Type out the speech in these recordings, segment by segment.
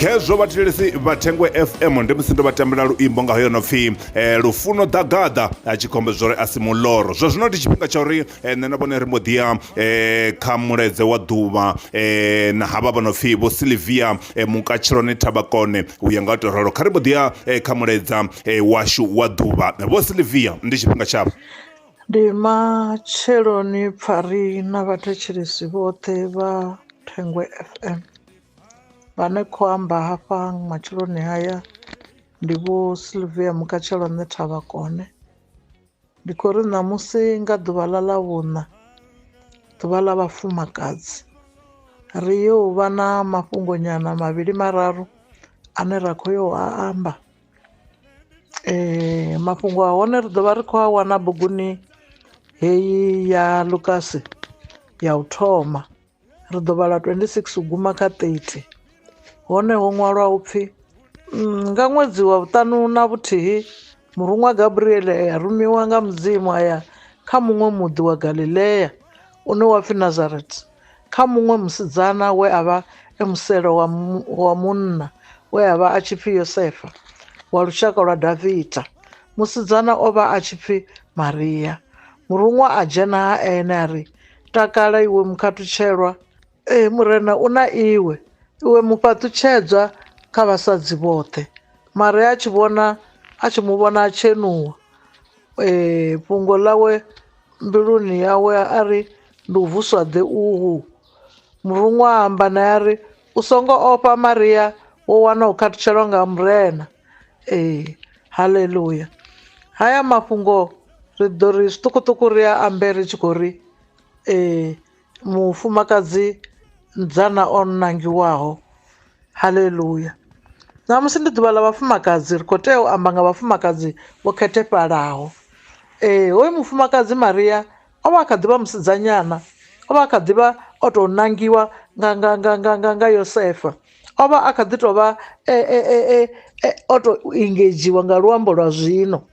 khezwo vhathetshelesi vha Thengwe FM ndi musi ndo vha tambela luimbo nga hoyo no pfi Lufuno Ḓagaḓa a tshi khombe zwori a si muloro. Zwino ndi tshifhinga tsha uri nṋe na vhone ri mbo ḓi ya kha muledze wa ḓuvha na havha vha no pfi vho Sylvia Mukatshiloni Thabakone u ya nga to ralo kha ri mbo ḓi ya kha muledza washu wa ḓuvha. Vho Sylvia ndi tshifhinga tshavho. Ndi matsheloni Pfari na vhathetshelesi vhoṱhe vha Thengwe FM vhane khou amba hafha matsheloni haya ndi vho Sylvia Mukatshiloni Thabakone. Ndi khou ri ṋamusi nga ḓuvha ḽa ḽavhuṋa, ḓuvha ḽa vhafumakadzi, ri yo vha na mafhungo nyana mavhili mararu ane ra khou yo a amba. Mafhungo a hone ri ḓovha ri khou a wana buguni heyi ya Lukasi ya u thoma, ri ḓo vhala 26 u guma kha 30. Hone ho ṅwalwa upfhi nga ṅwedzi wa vhuṱanu na vhuthihi murunwa Gabriel a rumiwa nga mudzimu aya kha muṅwe muḓi wa Galileya une wa pfi Nazareth, kha muṅwe musidzana we a vha muselo wa munna we a vha a tshi pfi Yosefa wa lushaka lwa Davida. Musidzana o vha a tshi pfi Maria. Murunwa a dzhena ha ene a ri, takala iwe mukhathutshelwa, murena u na iwe mufhaṱutshedzwa kha vhasadzi vhoṱhe. Maria a tshi mu vhona a tshenuwa fhungo ḽawe mbiluni yawe a ri, ndi u vuswa ḓe uhu. Murunwa a amba naye a ri, u songo ofha Maria, wo wana u khathutshelwa nga murena. Haleluya. Haya mafhungo ri ḓo ri zwiṱukuṱuku ri a ambe ri tshi khou ri mufumakadzi ndzana o nangiwaho. Haleluya. Ṋamusi ndi ḓuvha ḽa vhafumakadzi, ri khou tea u amba nga vhafumakadzi vho khethefhalaho. Hoyu mufumakadzi Maria o vha a kha ḓivha musidzanyana, o vha a kha ḓivha o tou nangiwa nga Yosefa, o vha a kha ḓi tou vha o tou engedziwa nga luambo lwa zwino.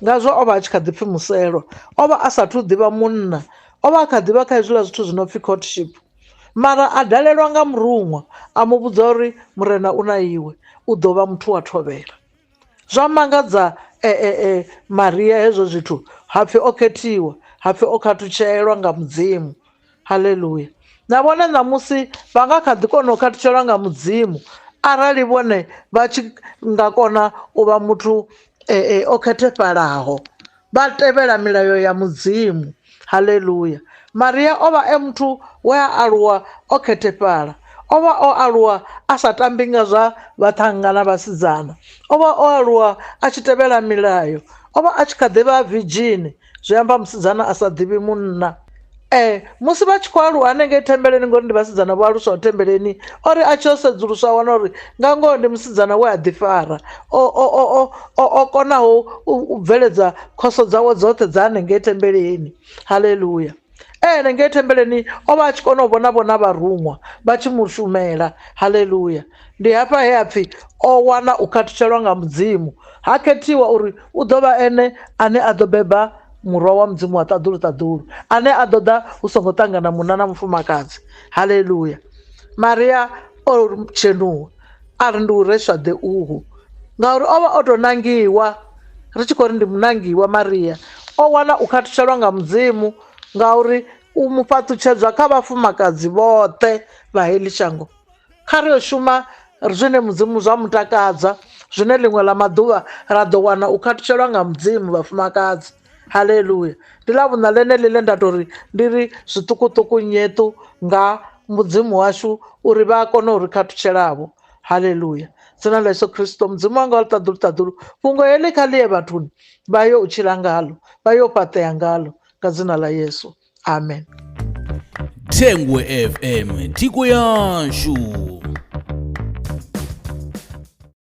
Ngazwo o vha a tshi kha ḓi pfhi muselo, o vha a sathu ḓivha munna, o vha a kha ḓivha kha hezwiḽa zwithu zwi no pfhi courtship. Mara a dalelwa nga murunwa a mu vhudza uri murena u na iwe, u ḓo vha muthu wa thovhela. Zwa mangadza Maria hezwo zwithu, hapfi o khethiwa, hapfi o khathutshelwa nga mudzimu. Haleluya. Na vhone ṋamusi vha nga kha ḓi kona u khathutshelwa nga mudzimu arali vhone vha tshi nga kona u vha muthu o khethefhalaho, vha tevhela milayo ya mudzimu. Haleluya. Maria o vha muthu we a aluwa o khethefhala, o vha o aluwa a sa tambi nga zwa vhaṱhannga na vhasidzana, o vha o aluwa a tshi tevhela milayo, o vha a tshi kha ḓivha virgin, zwi amba musidzana a sa ḓivhi munna. Musi vha tshi khou aluwa hanengei thembeleni, ngori ndi vhasidzana vho aluswaho thembeleni, ori a tshi o sedzuluswa a wana uri nga ngoho ndi musidzana we a ḓifara, o konaho u bveledza khoso dzawe dzoṱhe dza hanengei thembeleni. Haleluya. Ngei thembeleni o vha a tshi kona u vhona vharunwa vha tshi mu shumela. Haleluya. Ndi hafha he apfhi o wana u khathutshelwa nga mudzimu, ha khethiwa uri u ḓo vha ene ane a ḓo beba murwa wa mudzimu wa ṱaḓulu, ane a ḓo ḓa hu songo ṱangana munna na mufumakadzi. Haleluya. Maria o tshenuwa a ri, ndi u reswa ḓe uhu, ngauri o vha o tou nangiwa, ri tshi khou ri ndi munangiwa Maria. O wana u khathutshelwa nga mudzimu ngauri u mufhaṱutshedzwa kha vhafumakadzi vhoṱhe vha heḽi shango. Kha ri yo shuma zwine mudzimu zwa mutakadza, zwine ḽiṅwe ḽa maḓuvha ra ḓo wana u khathutshelwa nga mudzimu vhafumakadzi. Haleluya. Ndi ḽavhuṋa ḽeneḽi ḽe nda tou ri ndi ri zwiṱukuṱuku nyeṱu nga mudzimu washu uri vha a kone u ri khathutshelavho. Haleluya. Dzina ḽa Yesu Kristo, mudzimu wanga wa ṱaḓulu, fhungo heḽi kha ḽiye vhathuni vha yo u tshila ngalo, vha yo fhaṱea ngalo nga dzina ḽa Yesu. Amen. Thengwe FM, thiko yashu.